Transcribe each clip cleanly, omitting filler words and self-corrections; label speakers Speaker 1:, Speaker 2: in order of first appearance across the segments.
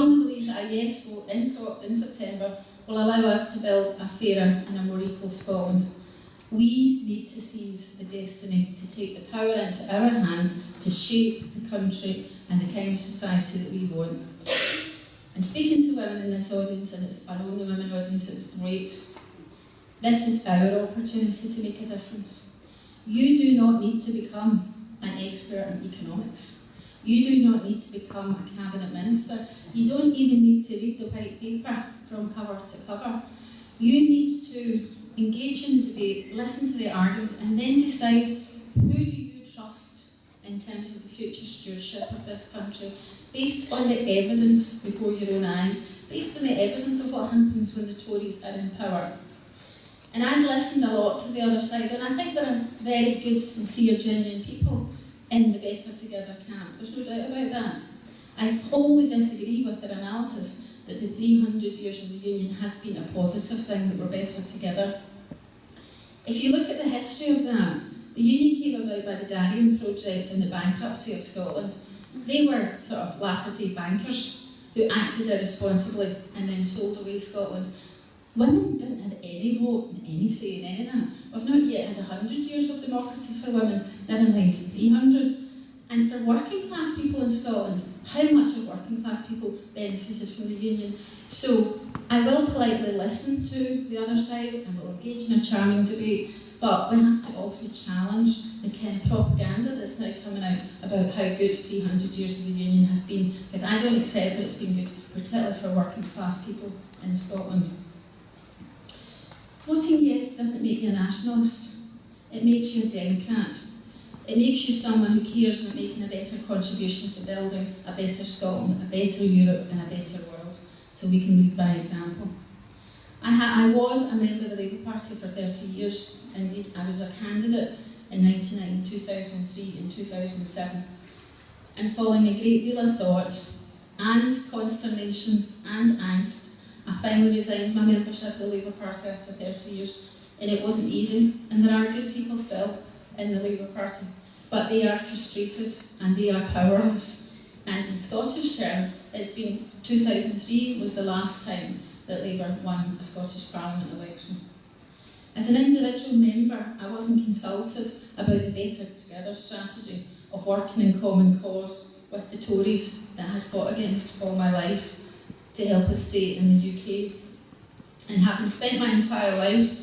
Speaker 1: strongly believe that a yes vote in September will allow us to build a fairer and a more equal Scotland. We need to seize the destiny, to take the power into our hands, to shape the country and the kind of society that we want. And speaking to women in this audience, and it's an only women audience, it's great. This is our opportunity to make a difference. You do not need to become an expert in economics. You do not need to become a cabinet minister. You don't even need to read the white paper from cover to cover. You need to engage in the debate, listen to the arguments, and then decide who do you trust in terms of the future stewardship of this country, based on the evidence before your own eyes, based on the evidence of what happens when the Tories are in power. And I've listened a lot to the other side, and I think there are very good, sincere, genuine people in the Better Together camp. There's no doubt about that. I wholly disagree with their analysis that the 300 years of the Union has been a positive thing, that we're better together. If you look at the history of that, the Union came about by the Darien Project and the bankruptcy of Scotland. They were sort of latter-day bankers who acted irresponsibly and then sold away Scotland. Women didn't have any vote and any say in any of that. We've not yet had 100 years of democracy for women, never mind 300. And for working class people in Scotland, how much of working class people benefited from the Union? So I will politely listen to the other side and will engage in a charming debate, but we have to also challenge the kind of propaganda that's now coming out about how good 300 years of the Union have been, because I don't accept that it's been good, particularly for working class people in Scotland. Voting yes doesn't make you a nationalist. It makes you a Democrat. It makes you someone who cares about making a better contribution to building a better Scotland, a better Europe and a better world, so we can lead by example. I was a member of the Labour Party for 30 years. Indeed, I was a candidate in 1999, 2003 and 2007. And following a great deal of thought and consternation and angst, I finally resigned my membership of the Labour Party after 30 years, and it wasn't easy, and there are good people still in the Labour Party, but they are frustrated and they are powerless. And in Scottish terms, it's been 2003 was the last time that Labour won a Scottish Parliament election. As an individual member, I wasn't consulted about the Better Together strategy of working in common cause with the Tories that I had fought against all my life to help us stay in the UK. And having spent my entire life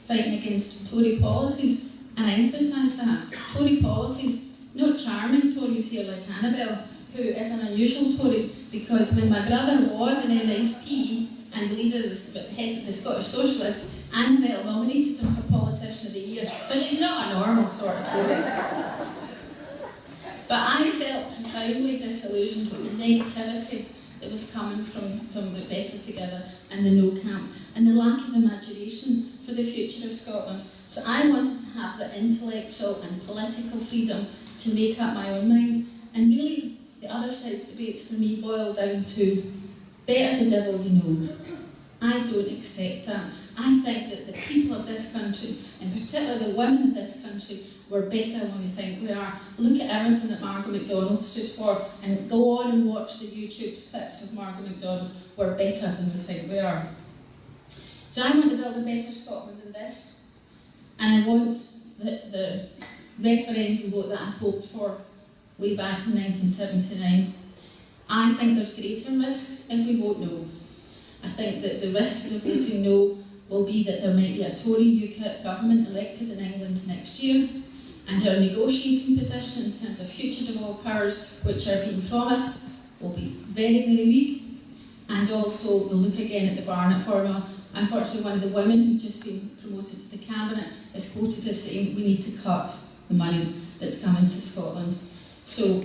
Speaker 1: fighting against Tory policies, and I emphasise that, Tory policies, not charming Tories here like Annabelle, who is an unusual Tory, because when my brother was an MSP and the leader of the head of the Scottish Socialists, Annabelle nominated him for Politician of the Year, so she's not a normal sort of Tory. But I felt profoundly disillusioned with the negativity that was coming from the Better Together and the No camp, and the lack of imagination for the future of Scotland. So I wanted to have the intellectual and political freedom to make up my own mind. And really, the other side's debates for me boil down to, better the devil you know. I don't accept that. I think that the people of this country, and particularly the women of this country, we're better than we think we are. Look at everything that Margaret MacDonald stood for, and go on and watch the YouTube clips of Margaret MacDonald. We're better than we think we are. So I want to build a better Scotland than this, and I want the referendum vote that I'd hoped for way back in 1979. I think there's greater risks if we vote no. I think that the risks of voting no will be that there might be a Tory UKIP government elected in England next year, and our negotiating position in terms of future devolved powers which are being promised will be very, very weak. And also the look again at the Barnett formula. Unfortunately, one of the women who've just been promoted to the cabinet is quoted as saying we need to cut the money that's coming to Scotland. So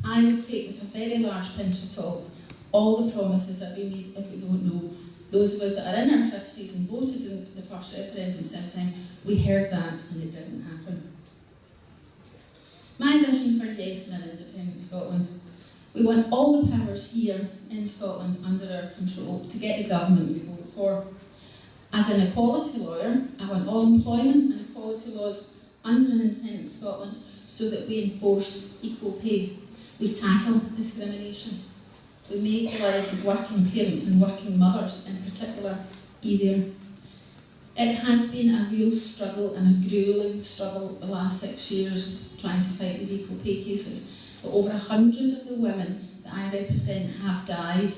Speaker 1: I would take with a very large pinch of salt all the promises that we made if we don't know. Those of us that are in our 50s and voted in the first referendum since then, we heard that and it didn't happen. My vision for yes in an independent Scotland. We want all the powers here in Scotland under our control to get the government we vote for. As an equality lawyer, I want all employment and equality laws under an independent Scotland so that we enforce equal pay. We tackle discrimination. we make the lives of working parents and working mothers in particular easier. It has been a real struggle and a gruelling struggle the last 6 years trying to fight these equal pay cases. But over 100 of the women that I represent have died,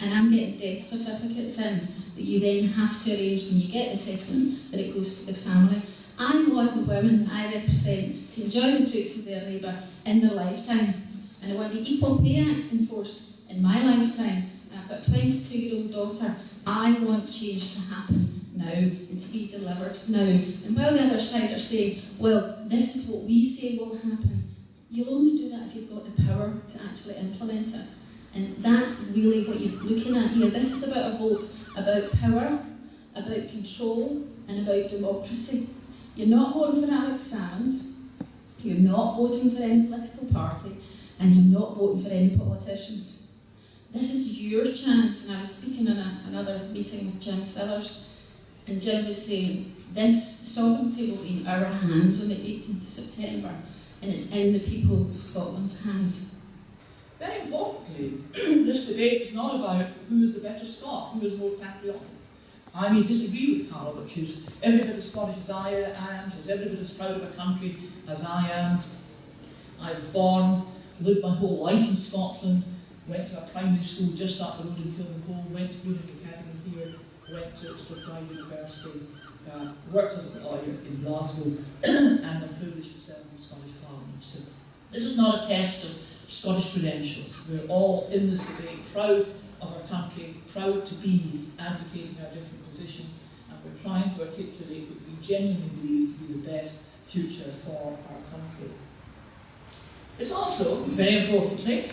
Speaker 1: and I'm getting death certificates in that you then have to arrange when you get the settlement that it goes to the family. I want the women I represent to enjoy the fruits of their labour in their lifetime, and I want the Equal Pay Act enforced in my lifetime, and I've got a 22-year-old daughter. I want change to happen now and to be delivered now. And while the other side are saying, well, this is what we say will happen, you'll only do that if you've got the power to actually implement it. And that's really what you're looking at here. This is about a vote about power, about control, and about democracy. You're not voting for Alex Salmond, you're not voting for any political party, and you're not voting for any politicians. This is your chance, and I was speaking in another meeting with Jim Sellers, and Jim was saying, this sovereignty will be in our hands on the 18th of September, and it's in the people of Scotland's hands.
Speaker 2: Very importantly, this debate is not about who is the better Scot, who is more patriotic. I may disagree with Carol, but she's every bit as Scottish as I am, she's every bit as proud of her country as I am. I was born, lived my whole life in Scotland, went to a primary school just up the road in Kilmacolm, went to Greenock Academy here, went to Inverclyde University, worked as a lawyer in Glasgow, and I'm privileged to serve in the Scottish Parliament. So this is not a test of Scottish credentials. We're all in this debate, proud of our country, proud to be advocating our different positions, and we're trying to articulate what we genuinely believe to be the best future for our country. It's also, very importantly,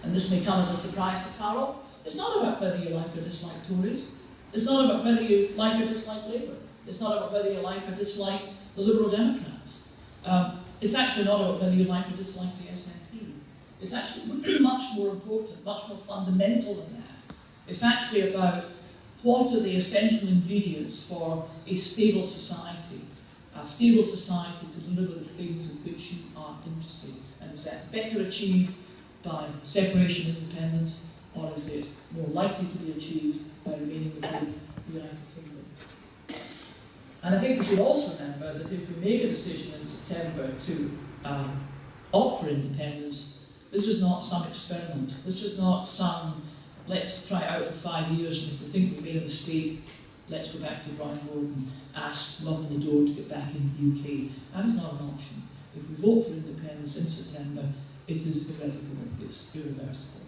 Speaker 2: and this may come as a surprise to Carol, it's not about whether you like or dislike Tories. It's not about whether you like or dislike Labour. It's not about whether you like or dislike the Liberal Democrats. It's actually not about whether you like or dislike the SNP. It's actually much more important, much more fundamental than that. It's actually about what are the essential ingredients for a stable society to deliver the things in which you are interested. And is that better achieved by separation and independence, or is it more likely to be achieved by remaining within the United Kingdom? And I think we should also remember that if we make a decision in September to opt for independence, this is not some experiment. This is not some, let's try it out for 5 years, and if we think we've made a mistake, let's go back to the drawing board and ask, knock on the door to get back into the UK. That is not an option. If we vote for independence in September, it is irrevocable, it's irreversible.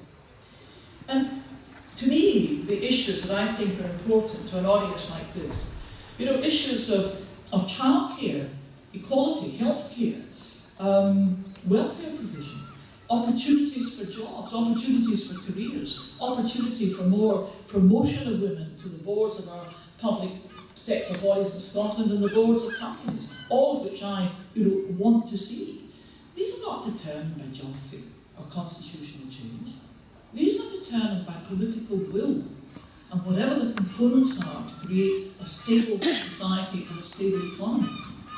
Speaker 2: And to me, the issues that I think are important to an audience like this, issues of childcare, equality, healthcare, welfare provision, opportunities for jobs, opportunities for careers, opportunity for more promotion of women to the boards of our public sector bodies in Scotland and the boards of companies, all of which I want to see. These are not determined by geography or constitutional change. These are determined by political will and whatever the components are to create a stable society and a stable economy,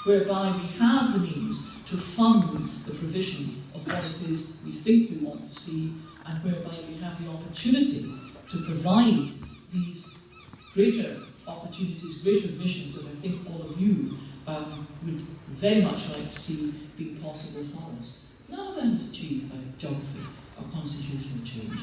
Speaker 2: whereby we have the means to fund the provision of what it is we think we want to see, and whereby we have the opportunity to provide these greater opportunities, greater visions that I think all of you would very much like to see being possible for us. None of them is achieved by geography or constitutional change.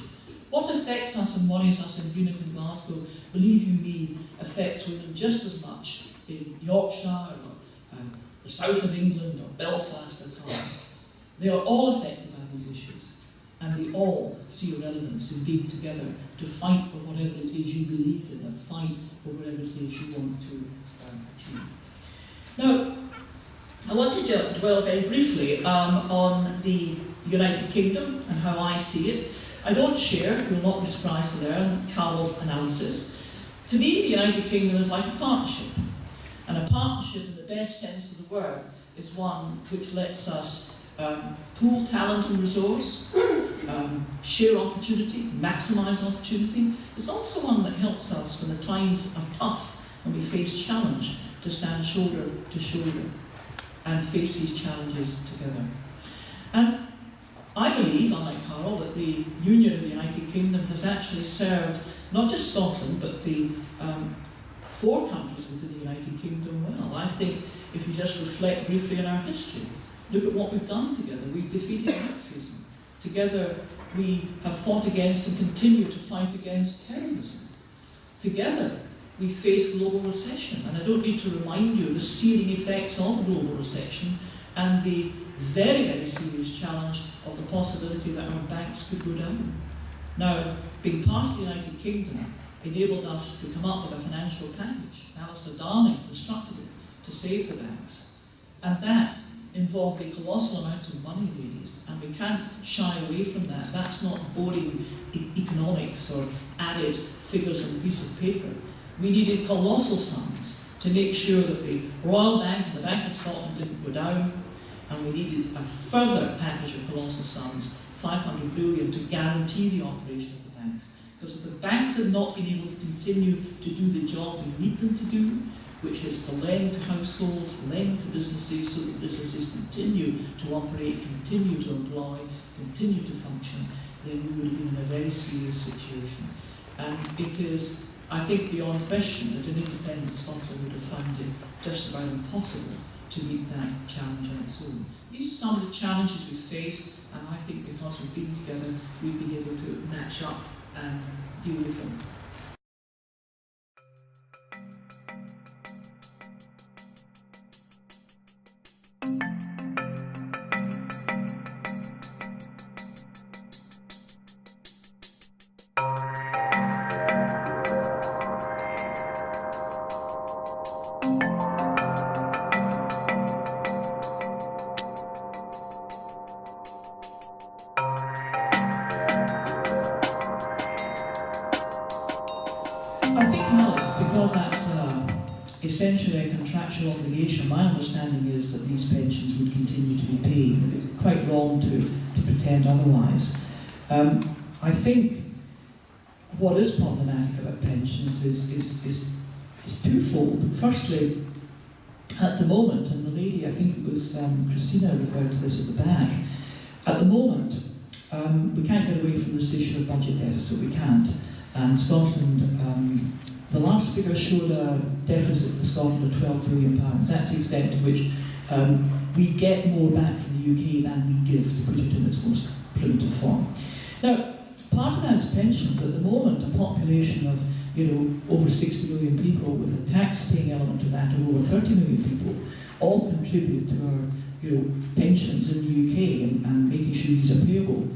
Speaker 2: What affects us and worries us in Greenock and Glasgow, believe you me, affects women just as much in Yorkshire or the south of England or Belfast or Cardiff. They are all affected by these issues, and they all see a relevance in being together to fight for whatever it is you believe in and fight for whatever it is you want to achieve. Now, I want to dwell very briefly on the United Kingdom and how I see it. I don't share, you will not be surprised to learn, Carol's analysis. To me, the United Kingdom is like a partnership. And a partnership, in the best sense of the word, is one which lets us pool talent and resource, share opportunity, maximise opportunity. It's also one that helps us when the times are tough and we face challenge to stand shoulder to shoulder and face these challenges together. And I believe, unlike Carol, that the Union of the United Kingdom has actually served not just Scotland, but the 4 countries within the United Kingdom well. I think if you just reflect briefly on our history, look at what we've done together. We've defeated Nazism. Together we have fought against and continue to fight against terrorism. Together we face global recession, and I don't need to remind you of the searing effects of global recession and the very, very serious challenge of the possibility that our banks could go down. Now, being part of the United Kingdom enabled us to come up with a financial package. Alistair Darling constructed it to save the banks. And that involved a colossal amount of money raised, and we can't shy away from that. That's not boring economics or added figures on a piece of paper. We needed colossal sums to make sure that the Royal Bank and the Bank of Scotland didn't go down, and we needed a further package of colossal sums, 500 billion, to guarantee the operation of the banks. Because if the banks had not been able to continue to do the job we need them to do, which is to lend to households, lend to businesses, so that businesses continue to operate, continue to employ, continue to function, then we would have been in a very serious situation. Because I think beyond question that an independent Scotland would have found it just about impossible to meet that challenge on its own. These are some of the challenges we've faced, and I think because we've been together, we've been able to match up and deal with them. Because that's essentially a contractual obligation, my understanding is that these pensions would continue to be paid. It would be quite wrong to pretend otherwise. I think what is problematic about pensions is twofold. Firstly, at the moment, and the lady, I think it was Christina, referred to this at the back, at the moment, we can't get away from this issue of budget deficit, we can't. And Scotland, the last figure showed a deficit for Scotland of £12 billion. That's the extent to which we get more back from the UK than we give, to put it in its most primitive form. Now, part of that is pensions. At the moment, a population of over 60 million people, with a tax-paying element of that of over 30 million people, all contribute to our pensions in the UK and making sure these are payable.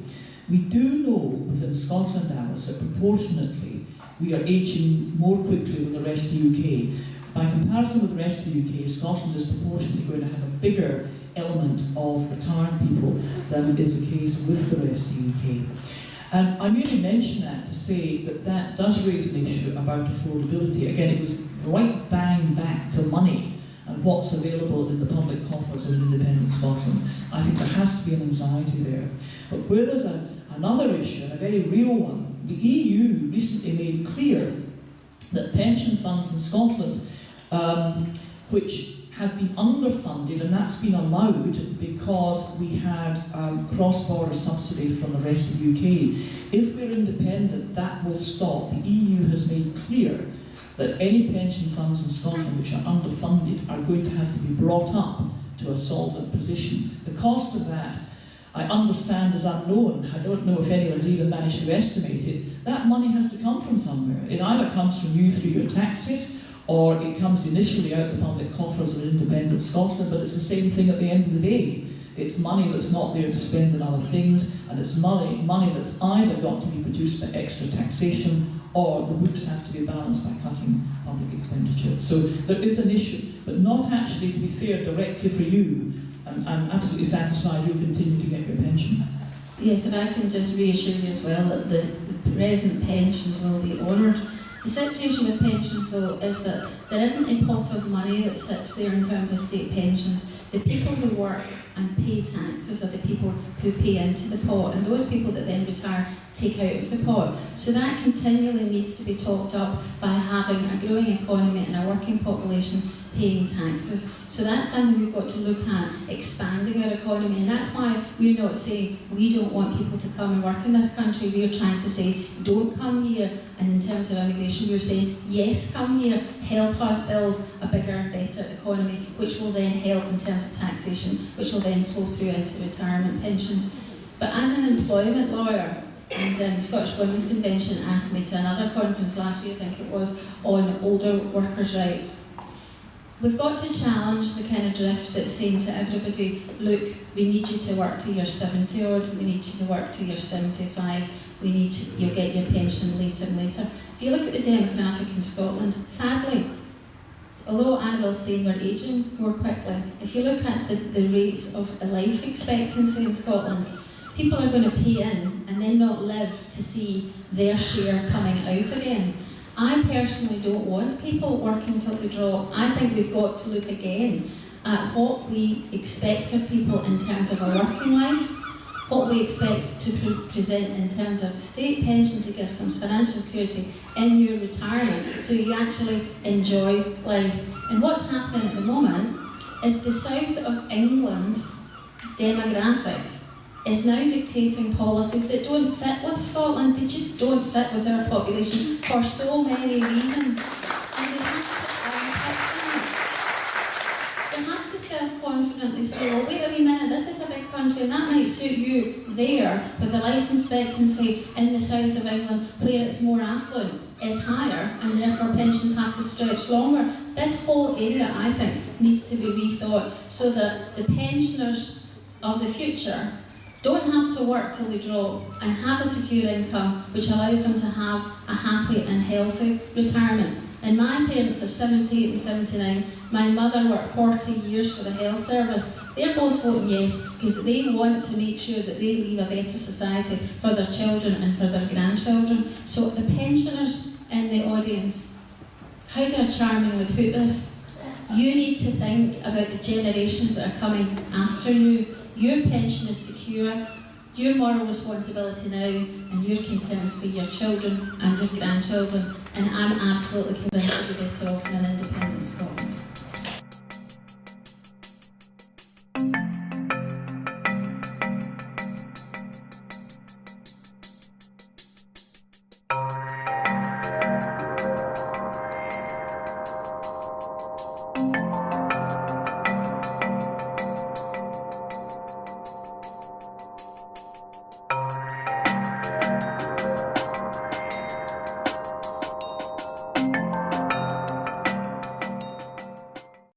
Speaker 2: We do know within Scotland, Alice, that proportionately we are aging more quickly than the rest of the UK. By comparison with the rest of the UK, Scotland is proportionately going to have a bigger element of retired people than is the case with the rest of the UK. And I merely mention that to say that that does raise an issue about affordability. Again, it was right bang back to money and what's available in the public coffers in independent Scotland. I think there has to be an anxiety there. But where there's another issue, and a very real one, the EU recently made clear that pension funds in Scotland, which have been underfunded, and that's been allowed because we had cross-border subsidy from the rest of the UK. If we're independent, that will stop. The EU has made clear that any pension funds in Scotland which are underfunded are going to have to be brought up to a solvent position. The cost of that, I understand, is unknown. I don't know if anyone's even managed to estimate it. That money has to come from somewhere. It either comes from you through your taxes, or it comes initially out the public coffers of independent Scotland, but it's the same thing at the end of the day. It's money that's not there to spend on other things, and it's money that's either got to be produced by extra taxation, or the books have to be balanced by cutting public expenditure. So there is an issue, but not actually, to be fair, directly for you. I'm absolutely satisfied you'll continue to get your pension.
Speaker 1: Yes, and I can just reassure you as well that the present pensions will be honoured. The situation with pensions, though, is that there isn't a pot of money that sits there in terms of state pensions. The people who work and pay taxes are the people who pay into the pot, and those people that then retire take out of the pot. So that continually needs to be topped up by having a growing economy and a working population paying taxes. So that's something we've got to look at, expanding our economy, and that's why we're not saying we don't want people to come and work in this country. We're trying to say don't come here, and in terms of immigration we're saying yes, come here, help us build a bigger and better economy, which will then help in terms of taxation, which will then flow through into retirement pensions. But as an employment lawyer, and the Scottish Women's Convention asked me to another conference last year, I think it was, on older workers' rights. We've got to challenge the kind of drift that's saying to everybody, look, we need you to work till you're 70 odd, we need you to work till you're 75, you'll get your pension later and later. If you look at the demographic in Scotland, sadly, although Annabelle's saying we're ageing more quickly, if you look at the rates of life expectancy in Scotland, people are going to pay in and then not live to see their share coming out again. I personally don't want people working till they drop. I think we've got to look again at what we expect of people in terms of a working life, what we expect to present in terms of state pension to give some financial security in your retirement so you actually enjoy life. And what's happening at the moment is the south of England demographic is now dictating policies that don't fit with Scotland. They just don't fit with our population for so many reasons. And they have to self-confidently say, well, wait a wee minute, this is a big country and that might suit you there, with the life expectancy in the south of England where it's more affluent is higher and therefore pensions have to stretch longer. This whole area, I think, needs to be rethought so that the pensioners of the future don't have to work till they drop and have a secure income which allows them to have a happy and healthy retirement. And my parents are 78 and 79. My mother worked 40 years for the health service. They're both voting yes because they want to make sure that they leave a better society for their children and for their grandchildren. So the pensioners in the audience, how do I charmingly put this? You need to think about the generations that are coming after you. Your pension is secure, your moral responsibility now and your concerns for your children and your grandchildren, and I'm absolutely convinced you'll be better off in an independent Scotland.